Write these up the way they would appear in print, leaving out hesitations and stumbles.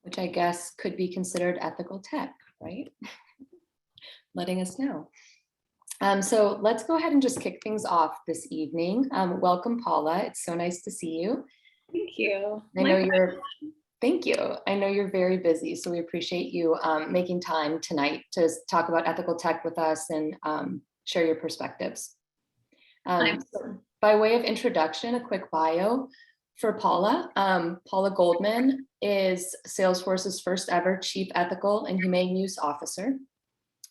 which I guess could be considered ethical tech, right? Letting us know. So let's go ahead and just kick things off this evening. Welcome, Paula. It's so nice to see you. Thank you. Thank you. I know you're very busy, so we appreciate you making time tonight to talk about ethical tech with us and share your perspectives. So by way of introduction, a quick bio for Paula. Paula Goldman is Salesforce's first ever Chief Ethical and Humane Use Officer.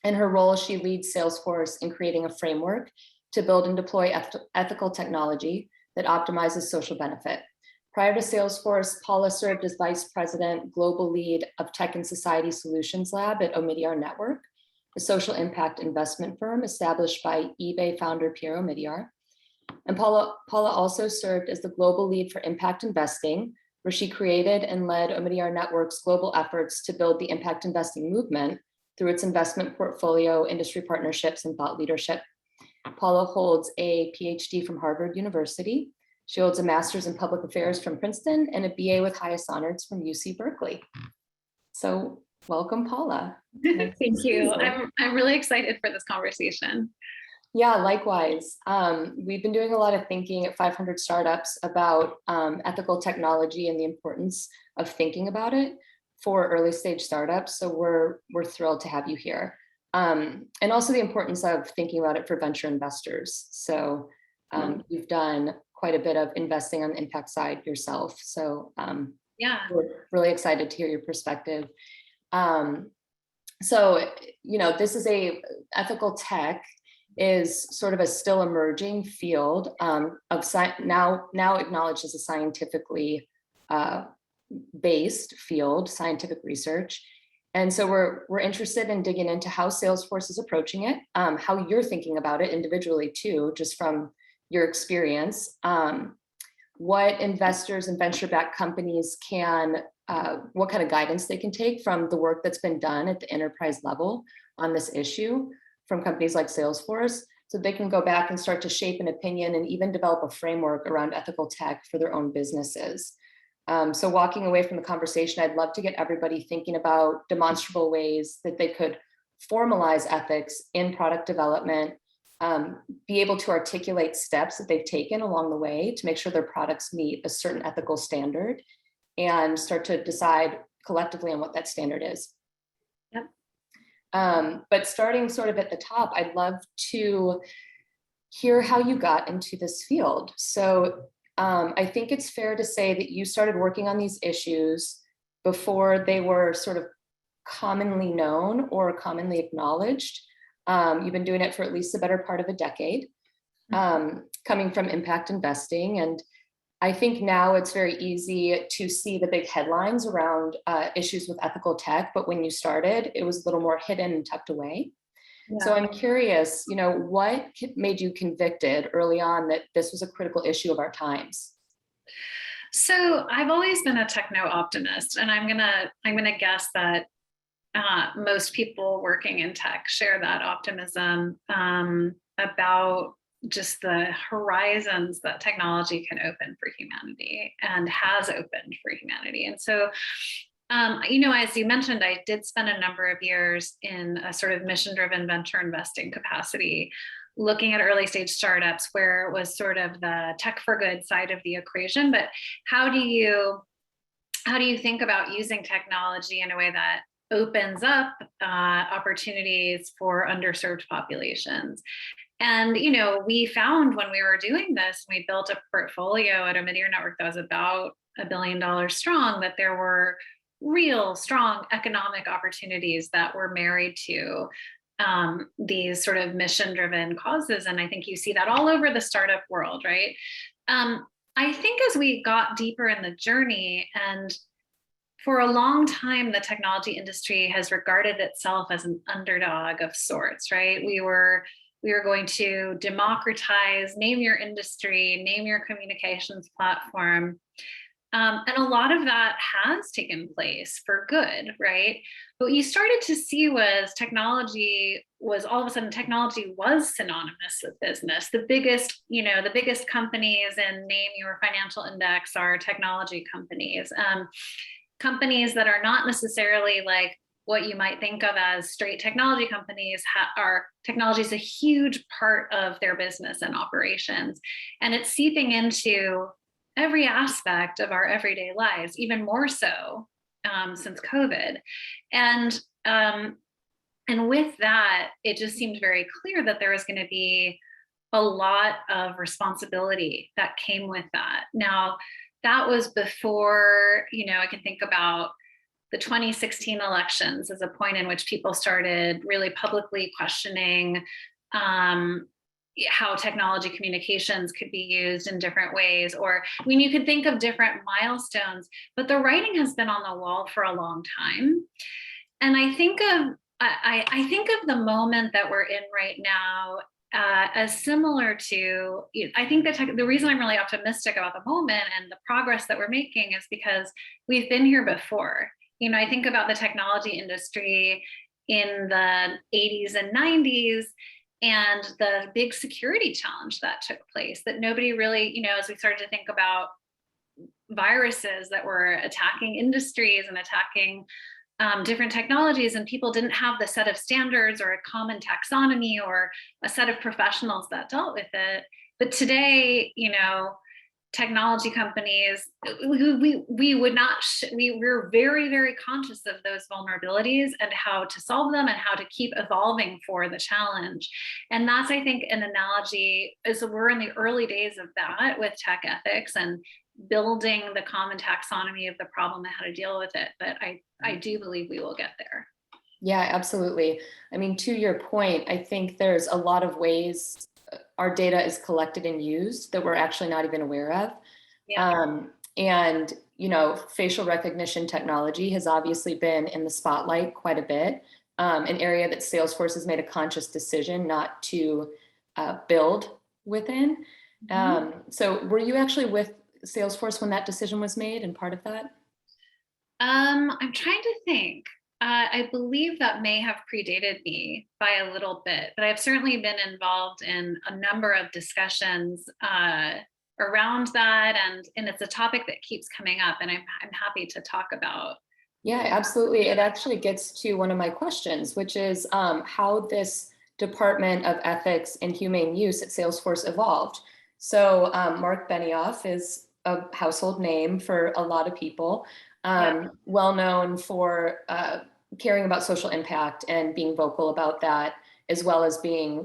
In her role, she leads Salesforce in creating a framework to build and deploy ethical technology that optimizes social benefit. Prior to Salesforce, Paula served as Vice President, Global Lead of Tech and Society Solutions Lab at Omidyar Network, a social impact investment firm established by eBay founder Pierre Omidyar. And Paula also served as the Global Lead for Impact Investing, where she created and led Omidyar Network's global efforts to build the impact investing movement through its investment portfolio, industry partnerships, and thought leadership. Paula holds a PhD from Harvard University. She holds a master's in public affairs from Princeton and a BA with highest honors from UC Berkeley. So welcome, Paula. Thank you. I'm really excited for this conversation. Yeah, likewise. We've been doing a lot of thinking at 500 Startups about ethical technology and the importance of thinking about it for early stage startups. So we're thrilled to have you here. And also the importance of thinking about it for venture investors. So you've done quite a bit of investing on the impact side yourself. So yeah, we're really excited to hear your perspective. So, this is ethical tech is sort of a still emerging field of now acknowledged as a scientifically based field, scientific research. And so we're interested in digging into how Salesforce is approaching it, how you're thinking about it individually too, just from your experience, what investors and venture-backed companies what kind of guidance they can take from the work that's been done at the enterprise level on this issue from companies like Salesforce, so they can go back and start to shape an opinion and even develop a framework around ethical tech for their own businesses. So walking away from the conversation, I'd love to get everybody thinking about demonstrable ways that they could formalize ethics in product development, be able to articulate steps that they've taken along the way to make sure their products meet a certain ethical standard, and start to decide collectively on what that standard is. Yep. But starting sort of at the top, I'd love to hear how you got into this field. So I think it's fair to say that you started working on these issues before they were sort of commonly known or commonly acknowledged. You've been doing it for at least the better part of a decade, coming from impact investing. And I think now it's very easy to see the big headlines around issues with ethical tech, but when you started, it was a little more hidden and tucked away. Yeah. So I'm curious, what made you convicted early on that this was a critical issue of our times? So I've always been a techno optimist, and I'm gonna guess that most people working in tech share that optimism about just the horizons that technology can open for humanity and has opened for humanity. And so, as you mentioned, I did spend a number of years in a sort of mission-driven venture investing capacity, looking at early stage startups where it was sort of the tech for good side of the equation. But how do you think about using technology in a way that opens up opportunities for underserved populations? And, we found when we were doing this, we built a portfolio at Omidyar Network that was about $1 billion strong, that there were real strong economic opportunities that were married to these sort of mission-driven causes. And I think you see that all over the startup world, right? I think as we got deeper in the journey, and for a long time, the technology industry has regarded itself as an underdog of sorts, right? We were going to democratize, name your industry, name your communications platform. And a lot of that has taken place for good, right? But what you started to see was all of a sudden technology was synonymous with business. The biggest companies in name your financial index are technology companies. companies that are not necessarily like what you might think of as straight technology companies are technology is a huge part of their business and operations. And it's seeping into every aspect of our everyday lives, even more so since COVID. And with that, it just seemed very clear that there was going to be a lot of responsibility that came with that. Now, that was before, I can think about the 2016 elections as a point in which people started really publicly questioning how technology communications could be used in different ways, or when you could think of different milestones, but the writing has been on the wall for a long time. And I think of the moment that we're in right now as similar to, I think that the reason I'm really optimistic about the moment and the progress that we're making is because we've been here before. I think about the technology industry in the 80s and 90s and the big security challenge that took place that nobody really, as we started to think about viruses that were attacking industries and attacking different technologies, and people didn't have the set of standards or a common taxonomy or a set of professionals that dealt with it. But today, technology companies, we're very, very conscious of those vulnerabilities and how to solve them and how to keep evolving for the challenge. And that's, I think, an analogy is we're in the early days of that with tech ethics and building the common taxonomy of the problem and how to deal with it. But I do believe we will get there. Yeah, absolutely. I mean, to your point, I think there's a lot of ways our data is collected and used that we're actually not even aware of. Yeah. And, facial recognition technology has obviously been in the spotlight quite a bit, an area that Salesforce has made a conscious decision not to build within. So were you actually with Salesforce when that decision was made and part of that? I'm trying to think. I believe that may have predated me by a little bit, but I've certainly been involved in a number of discussions around that, and it's a topic that keeps coming up, and I'm happy to talk about. Yeah, absolutely. It actually gets to one of my questions, which is how this Department of Ethics and Humane Use at Salesforce evolved. So Mark Benioff is a household name for a lot of people, well known for caring about social impact and being vocal about that, as well as being,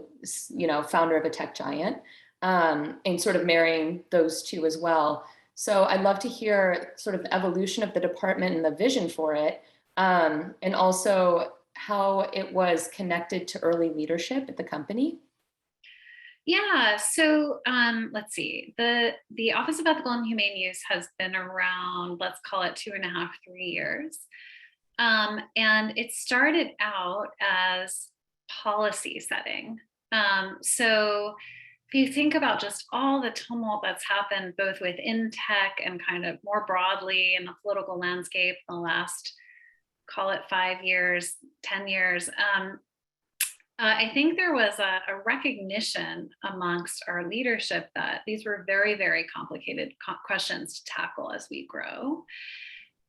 founder of a tech giant, and sort of marrying those two as well. So I'd love to hear sort of the evolution of the department and the vision for it, and also how it was connected to early leadership at the company. Yeah, so let's see. The Office of Ethical and Humane Use has been around, let's call it 2.5, 3 years. And it started out as policy setting. So if you think about just all the tumult that's happened both within tech and kind of more broadly in the political landscape in the last, call it 5 years, 10 years, I think there was a recognition amongst our leadership that these were very, very complicated questions to tackle as we grow.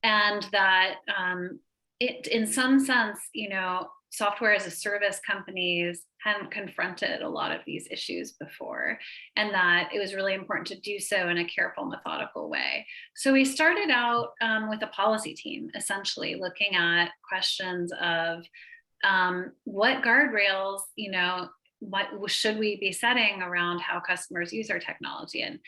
And that it, in some sense, software as a service companies hadn't confronted a lot of these issues before, and that it was really important to do so in a careful, methodical way. So we started out with a policy team, essentially looking at questions of what guardrails, what should we be setting around how customers use our technology? And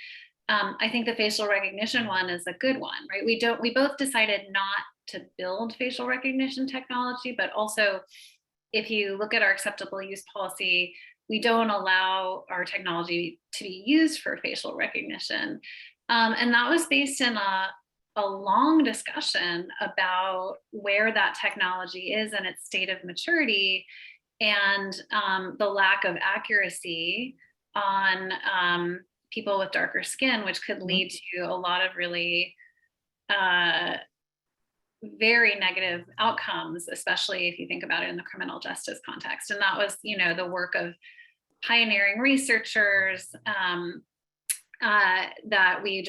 I think the facial recognition one is a good one, right? We both decided not to build facial recognition technology, but also if you look at our acceptable use policy, we don't allow our technology to be used for facial recognition. And that was based in a long discussion about where that technology is and its state of maturity, and the lack of accuracy on people with darker skin, which could lead to a lot of really very negative outcomes, especially if you think about it in the criminal justice context. And that was, the work of pioneering researchers that we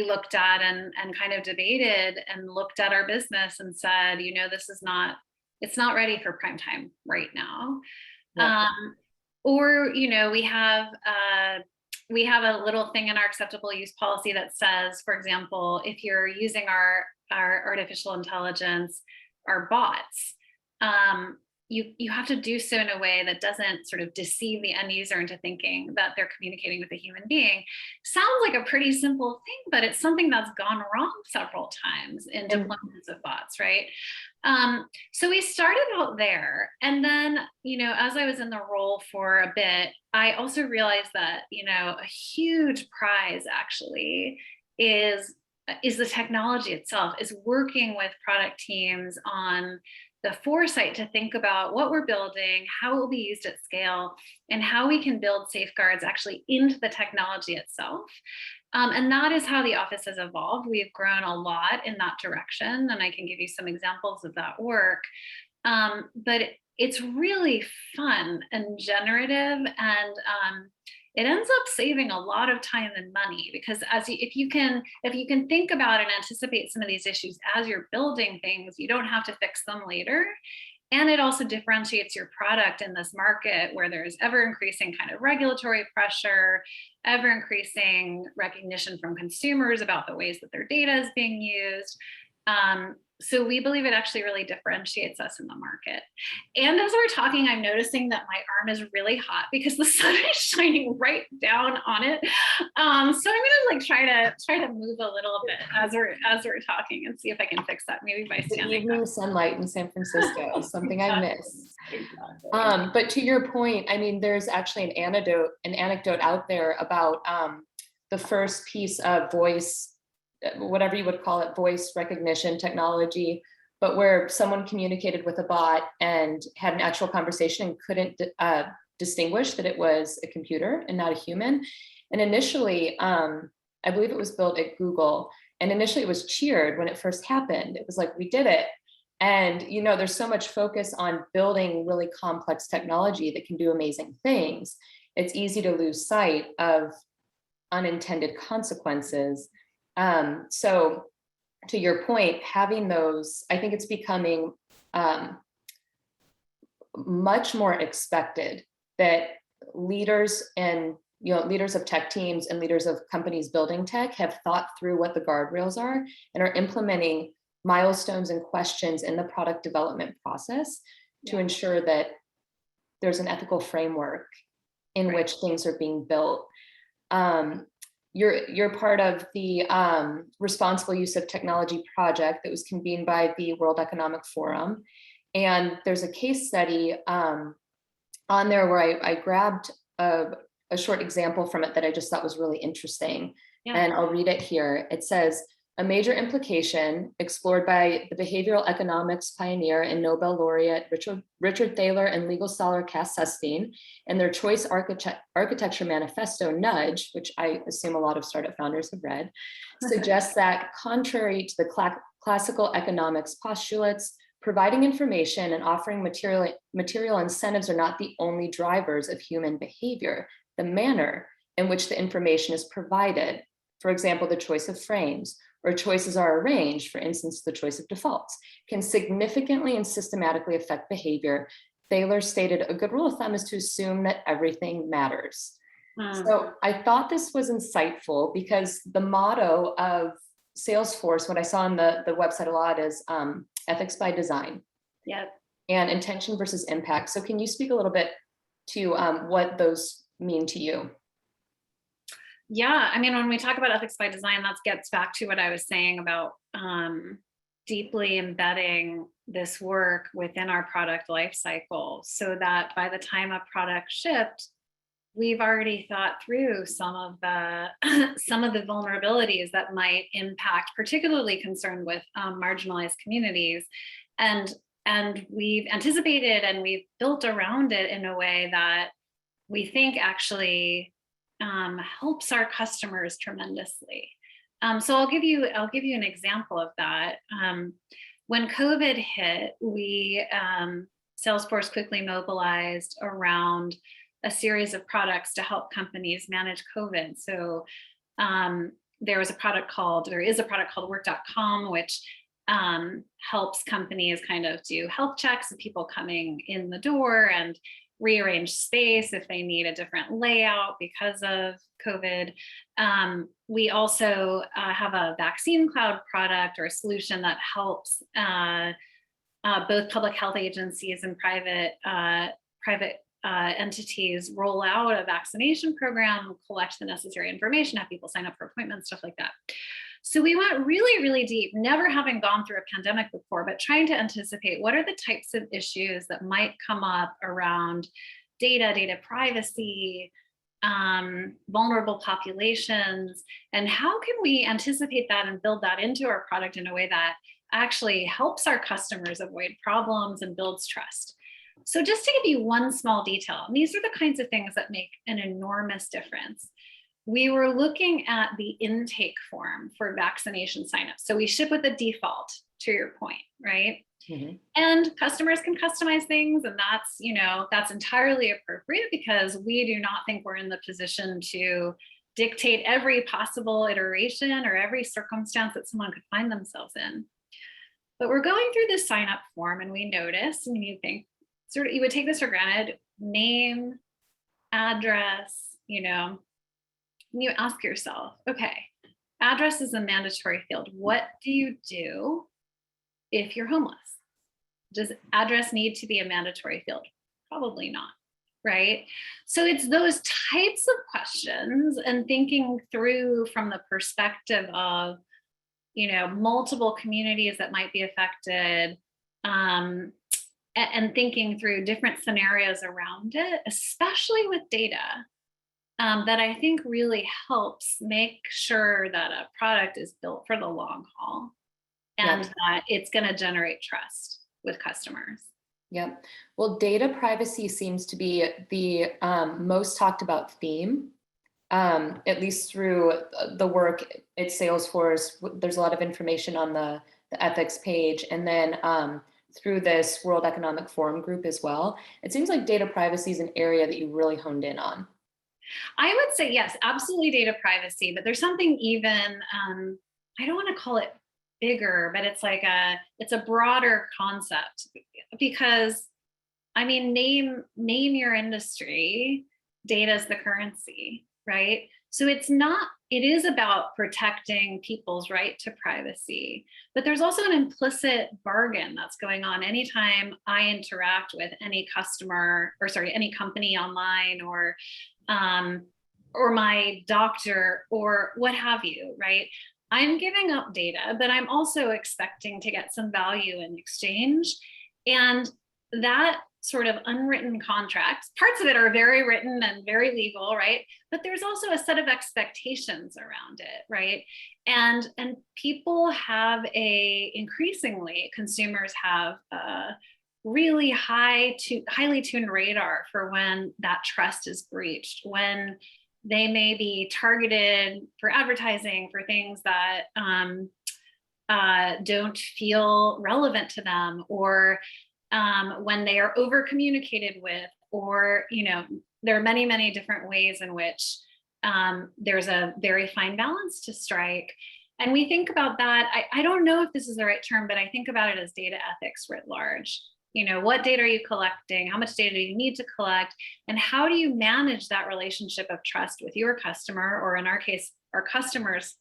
looked at and kind of debated and looked at our business and said, it's not ready for prime time right now. Yeah. Or, we have a little thing in our acceptable use policy that says, for example, if you're using our artificial intelligence, our bots, you have to do so in a way that doesn't sort of deceive the end user into thinking that they're communicating with a human being. Sounds like a pretty simple thing, but it's something that's gone wrong several times in deployments of bots, right? So we started out there. And then, as I was in the role for a bit, I also realized that, a huge prize actually is the technology itself, is working with product teams on the foresight to think about what we're building, how it will be used at scale, and how we can build safeguards actually into the technology itself. And that is how the office has evolved. We've grown a lot in that direction, and I can give you some examples of that work. But it's really fun and generative, and it ends up saving a lot of time and money, because if you can think about and anticipate some of these issues as you're building things, you don't have to fix them later. And it also differentiates your product in this market where there's ever increasing kind of regulatory pressure, ever increasing recognition from consumers about the ways that their data is being used. So we believe it actually really differentiates us in the market. And as we're talking, I'm noticing that my arm is really hot because the sun is shining right down on it. So I'm gonna try to move a little bit as we're talking and see if I can fix that, maybe by standing. The evening sunlight in San Francisco, something I miss. But to your point, I mean, there's actually an anecdote out there about the first piece of voice, whatever you would call it, voice recognition technology, but where someone communicated with a bot and had an actual conversation and couldn't distinguish that it was a computer and not a human. And initially, I believe it was built at Google, and initially it was cheered when it first happened. It was like, we did it. And there's so much focus on building really complex technology that can do amazing things. It's easy to lose sight of unintended consequences. So to your point, having those, I think it's becoming much more expected that leaders and leaders of tech teams and leaders of companies building tech have thought through what the guardrails are and are implementing milestones and questions in the product development process to ensure that there's an ethical framework in which things are being built. You're part of the Responsible Use of Technology project that was convened by the World Economic Forum. And there's a case study on there where I grabbed a short example from it that I just thought was really interesting. Yeah. And I'll read it here. It says, a major implication explored by the behavioral economics pioneer and Nobel laureate Richard Thaler and legal scholar Cass Sunstein and their choice architecture manifesto, Nudge, which I assume a lot of startup founders have read, suggests that contrary to the classical economics postulates, providing information and offering material incentives are not the only drivers of human behavior. The manner in which the information is provided, for example, the choice of frames, or choices are arranged, for instance, the choice of defaults, can significantly and systematically affect behavior. Thaler stated, a good rule of thumb is to assume that everything matters. So I thought this was insightful because the motto of Salesforce, what I saw on the website a lot is ethics by design. Yep. And intention versus impact. So can you speak a little bit to what those mean to you? Yeah, I mean, when we talk about ethics by design, that gets back to what I was saying about deeply embedding this work within our product lifecycle, so that by the time a product shipped, we've already thought through some of the vulnerabilities that might impact, particularly concerned with marginalized communities, and we've anticipated and we've built around it in a way that we think actually helps our customers tremendously. So I'll give you an example of that. When COVID hit, we Salesforce quickly mobilized around a series of products to help companies manage COVID. So there is a product called work.com, which helps companies kind of do health checks of people coming in the door and rearrange space if they need a different layout because of COVID. We also have a vaccine cloud product or a solution that helps both public health agencies and private entities roll out a vaccination program, collect the necessary information, have people sign up for appointments, stuff like that. So we went really, really deep, never having gone through a pandemic before, but trying to anticipate what are the types of issues that might come up around data privacy, vulnerable populations, and how can we anticipate that and build that into our product in a way that actually helps our customers avoid problems and builds trust. So just to give you one small detail, and these are the kinds of things that make an enormous difference. We were looking at the intake form for vaccination signups. So we ship with the default, to your point, right? Mm-hmm. And customers can customize things, and that's entirely appropriate because we do not think we're in the position to dictate every possible iteration or every circumstance that someone could find themselves in. But we're going through this sign up form and we notice, and you think you would take this for granted, name, address, and you ask yourself, okay, address is a mandatory field. What do you do if you're homeless? Does address need to be a mandatory field? Probably not, right? So it's those types of questions and thinking through from the perspective of, multiple communities that might be affected, and thinking through different scenarios around it, especially with data, that I think really helps make sure that a product is built for the long haul and that it's going to generate trust with customers. Yep. Well, data privacy seems to be the most talked about theme, at least through the work at Salesforce. There's a lot of information on the ethics page. And then through this World Economic Forum group as well, it seems like data privacy is an area that you really honed in on. I would say, yes, absolutely data privacy, but there's something even, I don't want to call it bigger, but it's a broader concept because, name your industry, data is the currency, right? So it is about protecting people's right to privacy, but there's also an implicit bargain that's going on anytime I interact with any any company online or my doctor or what have you, right? I'm giving up data, but I'm also expecting to get some value in exchange. And that sort of unwritten contracts, parts of it are very written and very legal, right? But there's also a set of expectations around it, right? And people have increasingly, consumers have a really highly tuned radar for when that trust is breached, when they may be targeted for advertising for things that don't feel relevant to them, or when they are over communicated with, or there are many, many different ways in which there's a very fine balance to strike. And we think about that. I don't know if this is the right term, but I think about it as data ethics writ large. What data are you collecting? How much data do you need to collect? And how do you manage that relationship of trust with your customer, or in our case, our customers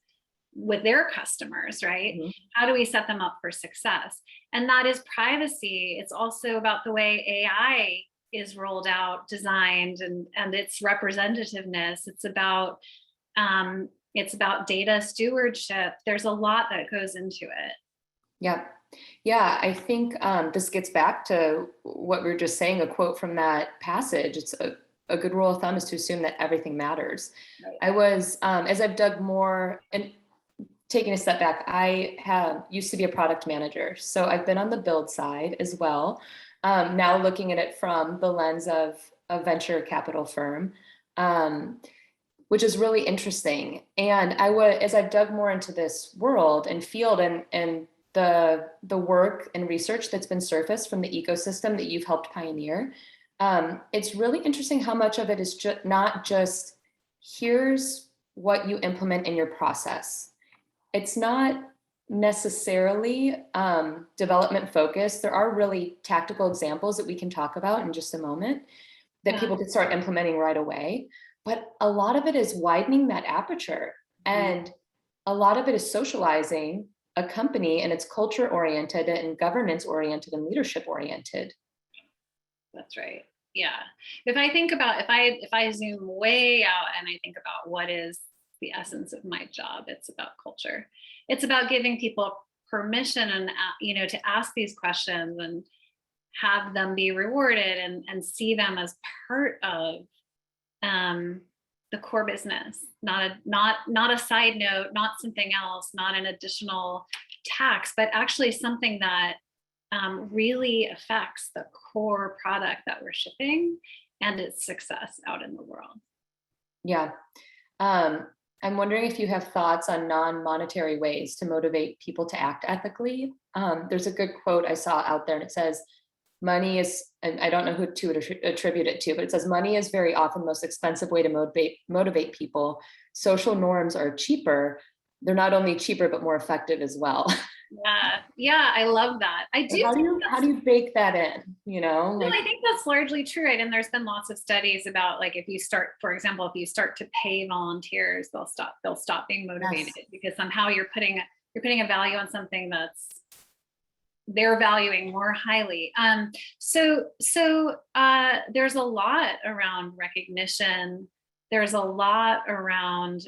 with their customers, right? Mm-hmm. How do we set them up for success? And that is privacy. It's also about the way AI is rolled out, designed, and its representativeness. It's about data stewardship. There's a lot that goes into it. Yeah, I think this gets back to what we were just saying, a quote from that passage. It's a good rule of thumb is to assume that everything matters. Right. I was, as I've dug more, and taking a step back, I used to be a product manager. So I've been on the build side as well. Now looking at it from the lens of a venture capital firm, which is really interesting. And as I've dug more into this world and field and the work and research that's been surfaced from the ecosystem that you've helped pioneer, It's really interesting how much of it is not just here's what you implement in your process. It's not necessarily development focused. There are really tactical examples that we can talk about in just a moment that people could start implementing right away. But a lot of it is widening that aperture. And a lot of it is socializing a company, and it's culture oriented and governance oriented and leadership oriented. That's right. Yeah. If I think about, if I zoom way out and I think about what is the essence of my job, it's about culture. It's about giving people permission and, to ask these questions and have them be rewarded and see them as part of the core business, not a side note, not something else, not an additional tax, but actually something that really affects the core product that we're shipping and its success out in the world. Yeah. I'm wondering if you have thoughts on non-monetary ways to motivate people to act ethically. There's a good quote I saw out there, and it says, money is, and I don't know who to attribute it to, but it says money is very often the most expensive way to motivate people. Social norms are cheaper. They're not only cheaper, but more effective as well. Yeah, I love that. I do. How do you bake that in? I think that's largely true, right? And there's been lots of studies about, like, if you start, for example, if you start to pay volunteers, they'll stop being motivated. Yes. Because somehow you're putting a value on something that's they're valuing more highly. So there's a lot around recognition. There's a lot around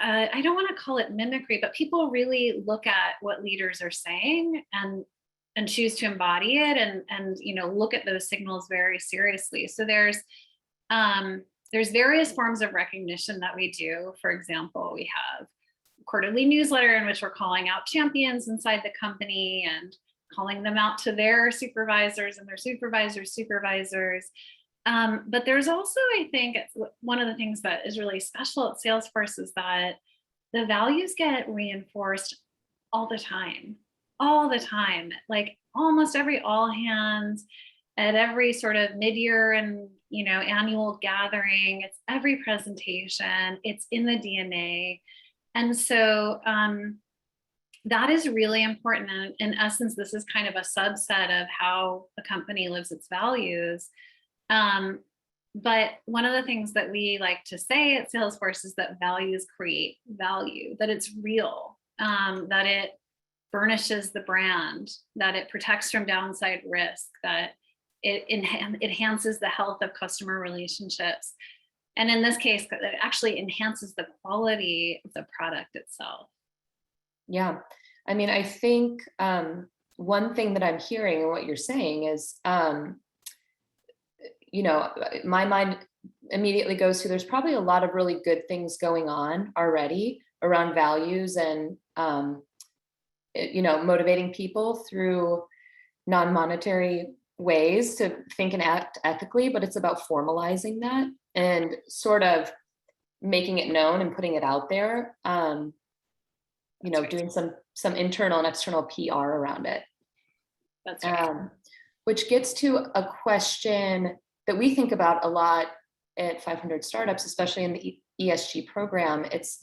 I don't want to call it mimicry, but people really look at what leaders are saying and choose to embody it and look at those signals very seriously. So there's various forms of recognition that we do. For example, we have a quarterly newsletter in which we're calling out champions inside the company and calling them out to their supervisors and their supervisors' supervisors. But there's also, I think, one of the things that is really special at Salesforce is that the values get reinforced all the time, like almost every all hands, at every sort of mid-year and annual gathering. It's every presentation. It's in the DNA, and so that is really important. And in essence, this is kind of a subset of how a company lives its values. But one of the things that we like to say at Salesforce is that values create value, that it's real, that it burnishes the brand, that it protects from downside risk, that it enhances the health of customer relationships. And in this case, it actually enhances the quality of the product itself. Yeah. I mean, I think one thing that I'm hearing and what you're saying is, my mind immediately goes to, there's probably a lot of really good things going on already around values and, motivating people through non-monetary ways to think and act ethically, but it's about formalizing that and sort of making it known and putting it out there, doing some internal and external PR around it. That's right. Which gets to a question that we think about a lot at 500 Startups, especially in the ESG program. It's,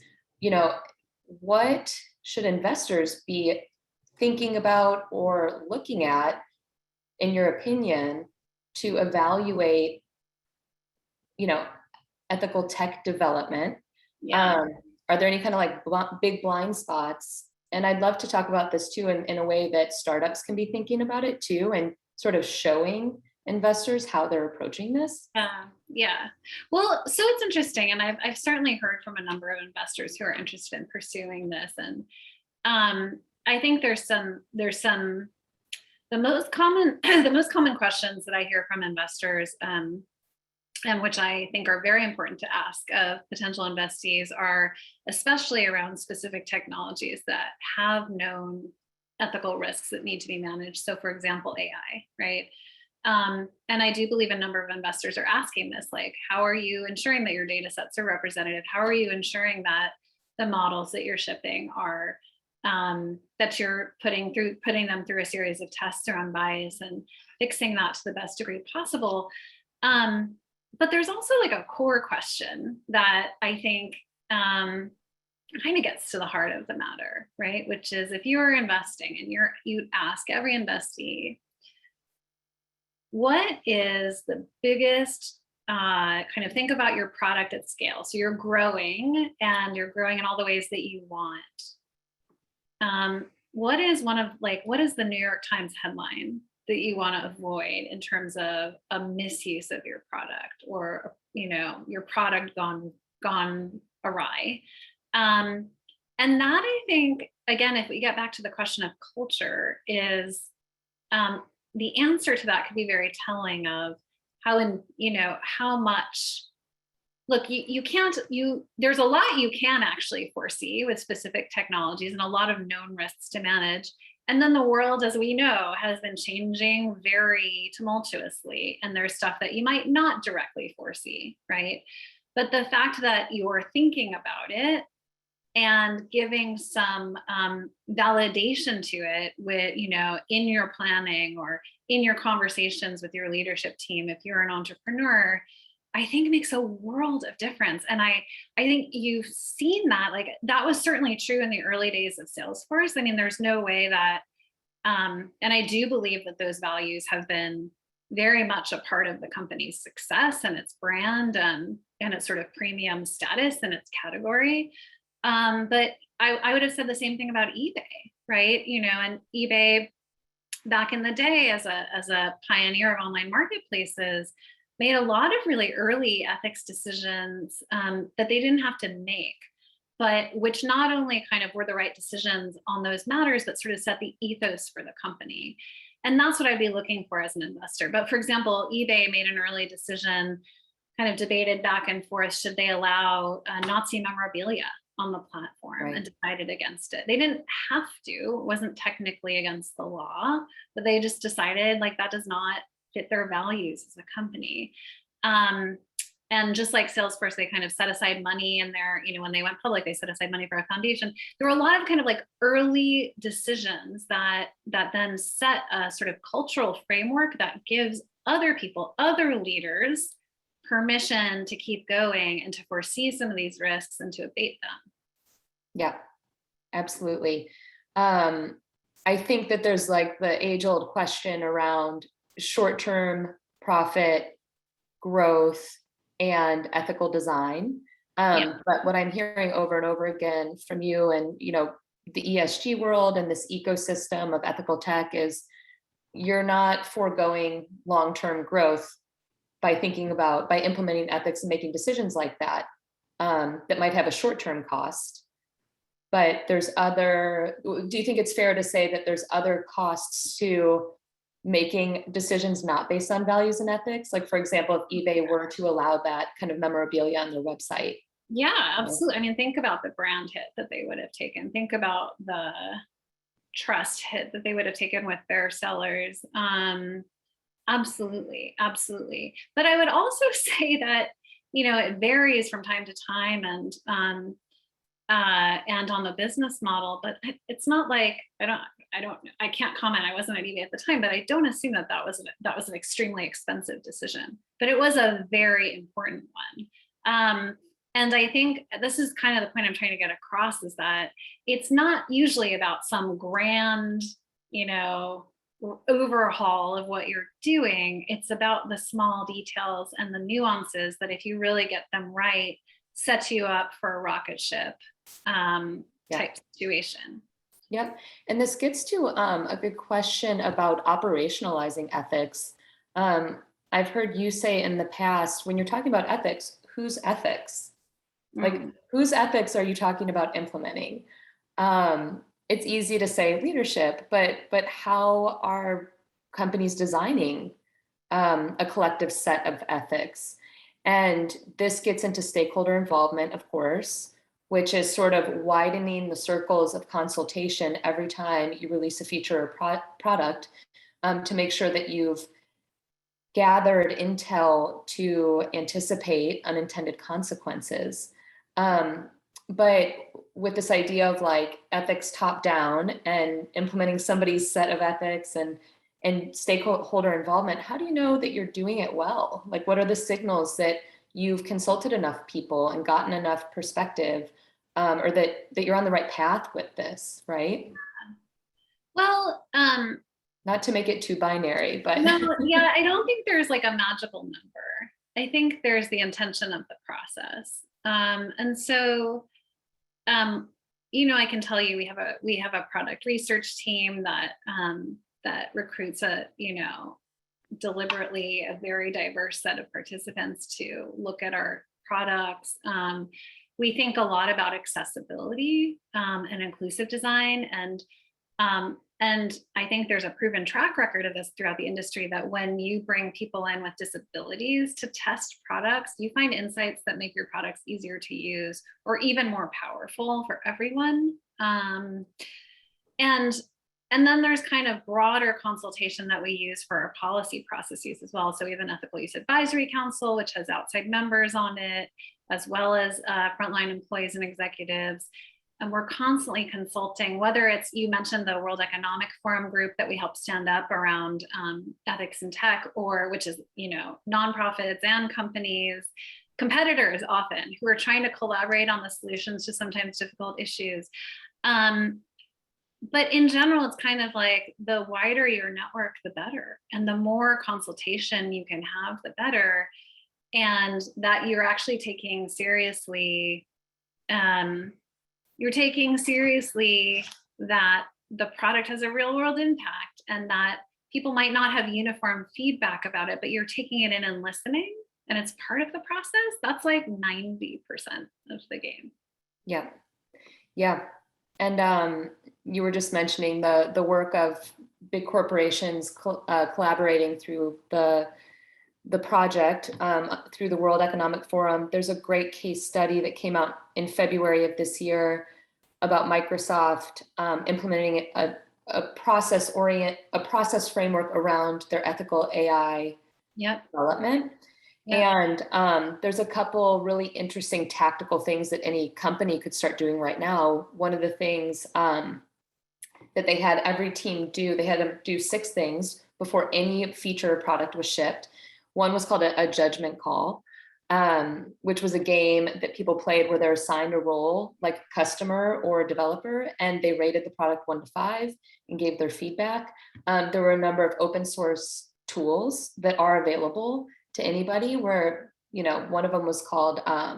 what should investors be thinking about or looking at, in your opinion, to evaluate, ethical tech development? Yeah. Are there any kind of like big blind spots? And I'd love to talk about this too in a way that startups can be thinking about it too, and sort of showing investors how they're approaching this. Yeah. Well, so it's interesting, and I've certainly heard from a number of investors who are interested in pursuing this, and I think there's some the most common questions that I hear from investors, and which I think are very important to ask of potential investees, are especially around specific technologies that have known ethical risks that need to be managed. So, for example, AI, right? And I do believe a number of investors are asking this, like, how are you ensuring that your data sets are representative? How are you ensuring that the models that you're shipping are that you're putting them through a series of tests around bias and fixing that to the best degree possible. But there's also like a core question that I think kind of gets to the heart of the matter, right? Which is, if you are investing and you ask every investee, what is the biggest kind of think about your product at scale. So you're growing in all the ways that you want. What is the New York Times headline that you want to avoid in terms of a misuse of your product, or, your product gone awry? And that, I think, again, if we get back to the question of culture, is the answer to that could be very telling of how much. Look, there's a lot you can actually foresee with specific technologies and a lot of known risks to manage. And then the world, as we know, has been changing very tumultuously. And there's stuff that you might not directly foresee, right? But the fact that you're thinking about it and giving some validation to it with, in your planning or in your conversations with your leadership team, if you're an entrepreneur, I think makes a world of difference. And I think you've seen that, like, that was certainly true in the early days of Salesforce. I mean, there's no way that, and I do believe that those values have been very much a part of the company's success and its brand and its sort of premium status in its category. But I would have said the same thing about eBay, right? And eBay back in the day as a pioneer of online marketplaces made a lot of really early ethics decisions that they didn't have to make, but which not only kind of were the right decisions on those matters, but sort of set the ethos for the company. And that's what I'd be looking for as an investor. But for example, eBay made an early decision, kind of debated back and forth, should they allow Nazi memorabilia on the platform, right, and decided against it. They didn't have to, it wasn't technically against the law, but they just decided like that does not fit their values as a company. And just like Salesforce, they kind of set aside money in their, when they went public, they set aside money for a foundation. There were a lot of kind of like early decisions that then set a sort of cultural framework that gives other people, other leaders, permission to keep going and to foresee some of these risks and to abate them. Yeah, absolutely. I think that there's like the age-old question around short-term profit growth and ethical design. But what I'm hearing over and over again from you and, the ESG world and this ecosystem of ethical tech is you're not foregoing long-term growth by implementing ethics and making decisions like that, that might have a short-term cost. But do you think it's fair to say that there's other costs to making decisions not based on values and ethics? Like, for example, if eBay were to allow that kind of memorabilia on their website. Yeah, absolutely. I mean, think about the brand hit that they would have taken. Think about the trust hit that they would have taken with their sellers. Absolutely. But I would also say that, it varies from time to time and on the business model, but it's not like, I can't comment. I wasn't at eBay at the time, but I don't assume that was an extremely expensive decision, but it was a very important one. And I think this is kind of the point I'm trying to get across, is that it's not usually about some grand, overhaul of what you're doing. It's about the small details and the nuances that, if you really get them right, set you up for a rocket ship type situation. Yep. And this gets to a good question about operationalizing ethics. I've heard you say in the past, when you're talking about ethics, whose ethics? Like, whose ethics are you talking about implementing? It's easy to say leadership, but how are companies designing a collective set of ethics? And this gets into stakeholder involvement, of course, which is sort of widening the circles of consultation every time you release a feature or product, to make sure that you've gathered intel to anticipate unintended consequences. But with this idea of like ethics top down and implementing somebody's set of ethics and stakeholder involvement, how do you know that you're doing it well? Like, what are the signals that you've consulted enough people and gotten enough perspective, or that you're on the right path with this, right? Well, not to make it too binary, but no, yeah, I don't think there's like a magical number. I think there's the intention of the process. And so, I can tell you we have a product research team that that recruits deliberately a very diverse set of participants to look at our products. We think a lot about accessibility and inclusive design, and I think there's a proven track record of this throughout the industry that when you bring people in with disabilities to test products, you find insights that make your products easier to use or even more powerful for everyone. And then there's kind of broader consultation that we use for our policy processes as well. So we have an ethical use advisory council, which has outside members on it, as well as frontline employees and executives. And we're constantly consulting, whether it's, you mentioned the World Economic Forum group that we help stand up around ethics in tech, or which is, nonprofits and companies, competitors often, who are trying to collaborate on the solutions to sometimes difficult issues. But in general, it's kind of like the wider your network, the better. And the more consultation you can have, the better. And that you're actually taking seriously, that the product has a real world impact, and that people might not have uniform feedback about it, but you're taking it in and listening, and it's part of the process. That's like 90% of the game. Yeah. Yeah. And you were just mentioning the work of big corporations collaborating through the project through the World Economic Forum. There's a great case study that came out in February of this year about Microsoft implementing a process framework around their ethical AI development. Yep. And there's a couple really interesting tactical things that any company could start doing right now. One of the things that they had every team do, they had to do 6 things before any feature or product was shipped. One was called a judgment call, which was a game that people played where they're assigned a role, like a customer or a developer, and they rated the product 1 to 5 and gave their feedback. There were a number of open source tools that are available to anybody, where, one of them was called, Fair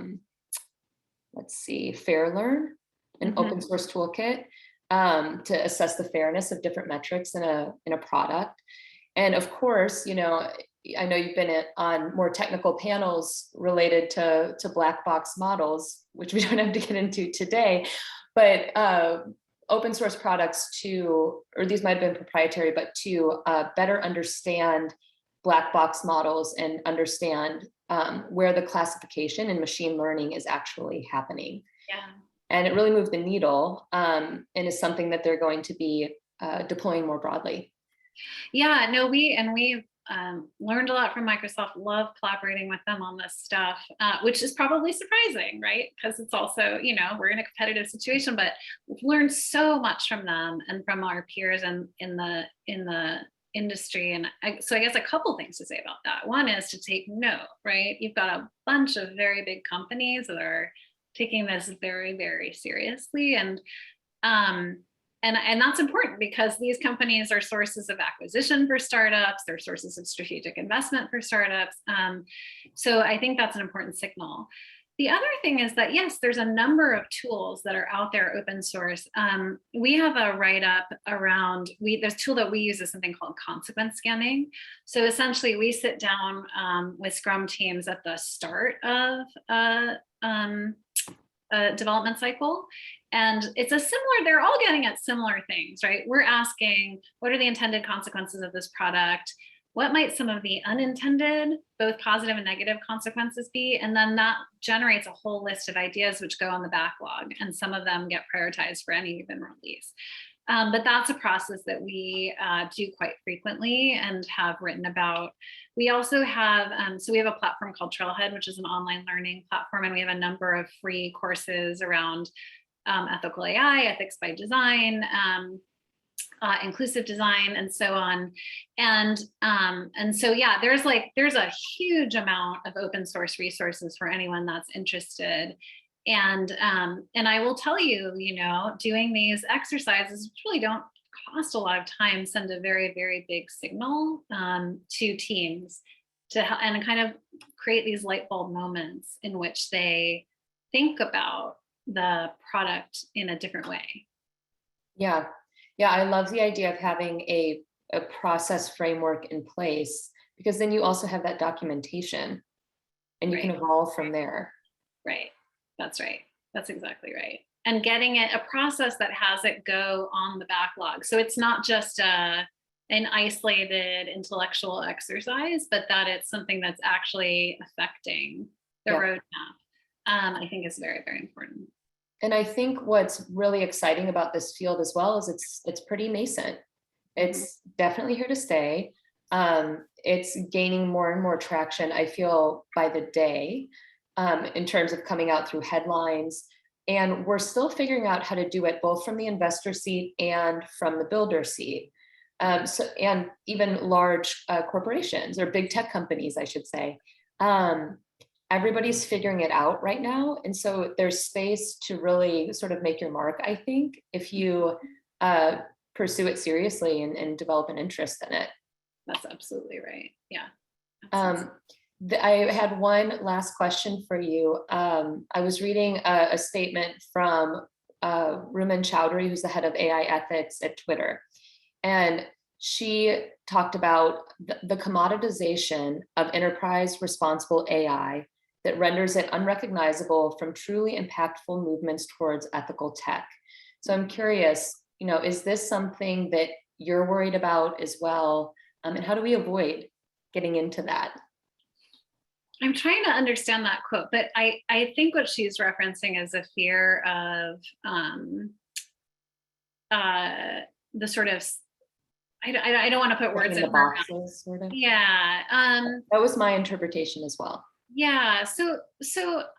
Learn, an open source toolkit to assess the fairness of different metrics in a product. And of course, I know you've been on more technical panels related to black box models, which we don't have to get into today, but open source products or these might have been proprietary, but to better understand black box models and understand where the classification and machine learning is actually happening. Yeah. And it really moved the needle, and is something that they're going to be deploying more broadly. Yeah, no, we've learned a lot from Microsoft, love collaborating with them on this stuff, which is probably surprising, right? Because it's also, we're in a competitive situation, but we've learned so much from them and from our peers in the industry. And so I guess a couple things to say about that. One is to take note, right? You've got a bunch of very big companies that are taking this very, very seriously. And that's important because these companies are sources of acquisition for startups. They're sources of strategic investment for startups. So I think that's an important signal. The other thing is that, yes, there's a number of tools that are out there open source. We have a write-up around, there's a tool that we use is something called consequence scanning. So essentially we sit down with Scrum teams at the start of a development cycle. And it's they're all getting at similar things, right? We're asking, what are the intended consequences of this product? What might some of the unintended, both positive and negative consequences be? And then that generates a whole list of ideas which go on the backlog, and some of them get prioritized for any given release. But that's a process that we do quite frequently and have written about. We also have, so we have a platform called Trailhead, which is an online learning platform, and we have a number of free courses around ethical AI, ethics by design, inclusive design, and so on. And so, yeah, there's a huge amount of open source resources for anyone that's interested. And I will tell you, doing these exercises, which really don't cost a lot of time, send a very, very big signal to teams and kind of create these light bulb moments in which they think about the product in a different way. Yeah. Yeah, I love the idea of having a process framework in place, because then you also have that documentation and you can evolve from there. Right. That's right. That's exactly right. And getting it a process that has it go on the backlog. So it's not just an isolated intellectual exercise, but that it's something that's actually affecting the roadmap. I think is very, very important. And I think what's really exciting about this field as well is it's pretty nascent. It's definitely here to stay. It's gaining more and more traction, I feel, by the day, in terms of coming out through headlines. And we're still figuring out how to do it both from the investor seat and from the builder seat. And even large corporations, or big tech companies, I should say. Everybody's figuring it out right now. And so there's space to really sort of make your mark, I think, if you pursue it seriously and develop an interest in it. That's absolutely right. Yeah. I had one last question for you. I was reading a statement from Ruman Chowdhury, who's the head of AI ethics at Twitter. And she talked about the commoditization of enterprise responsible AI that renders it unrecognizable from truly impactful movements towards ethical tech. So I'm curious, is this something that you're worried about as well? And how do we avoid getting into that? I'm trying to understand that quote, but I think what she's referencing is a fear of the sort of, I don't want to put words in the boxes, sort of. Yeah. That was my interpretation as well. Yeah. So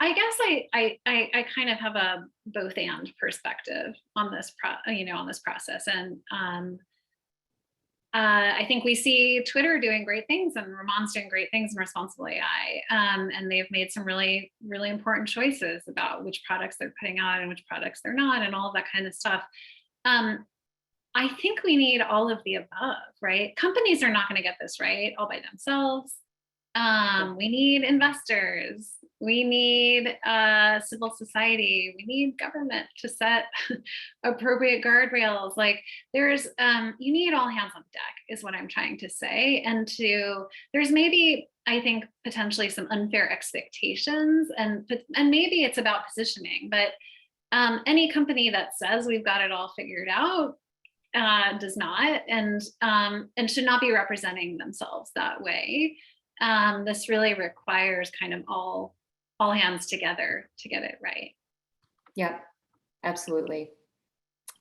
I guess I kind of have a both and perspective on this on this process. And I think we see Twitter doing great things and Ramon's doing great things in responsible AI. And they've made some really, really important choices about which products they're putting out and which products they're not, and all of that kind of stuff. I think we need all of the above, right? Companies are not going to get this right all by themselves. We need investors. We need civil society. We need government to set appropriate guardrails. Like there's, you need all hands on deck is what I'm trying to say. And there's maybe, I think, potentially some unfair expectations, and maybe it's about positioning, but any company that says we've got it all figured out does not, and should not be representing themselves that way. This really requires kind of all hands together to get it right. Yeah, absolutely.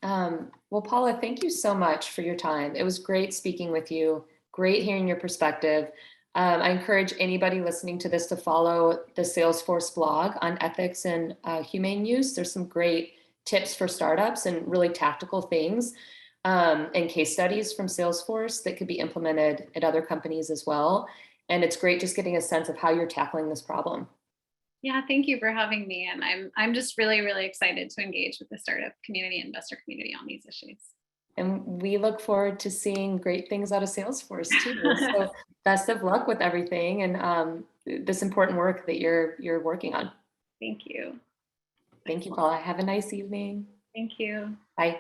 Well, Paula, thank you so much for your time. It was great speaking with you. Great hearing your perspective. I encourage anybody listening to this to follow the Salesforce blog on ethics and humane use. There's some great tips for startups and really tactical things and case studies from Salesforce that could be implemented at other companies as well. And it's great just getting a sense of how you're tackling this problem. Yeah, thank you for having me. And I'm just really, really excited to engage with the startup community and investor community on these issues. And we look forward to seeing great things out of Salesforce too. So best of luck with everything and this important work that you're working on. Thank you. Thank you, Paula. Have a nice evening. Thank you. Bye.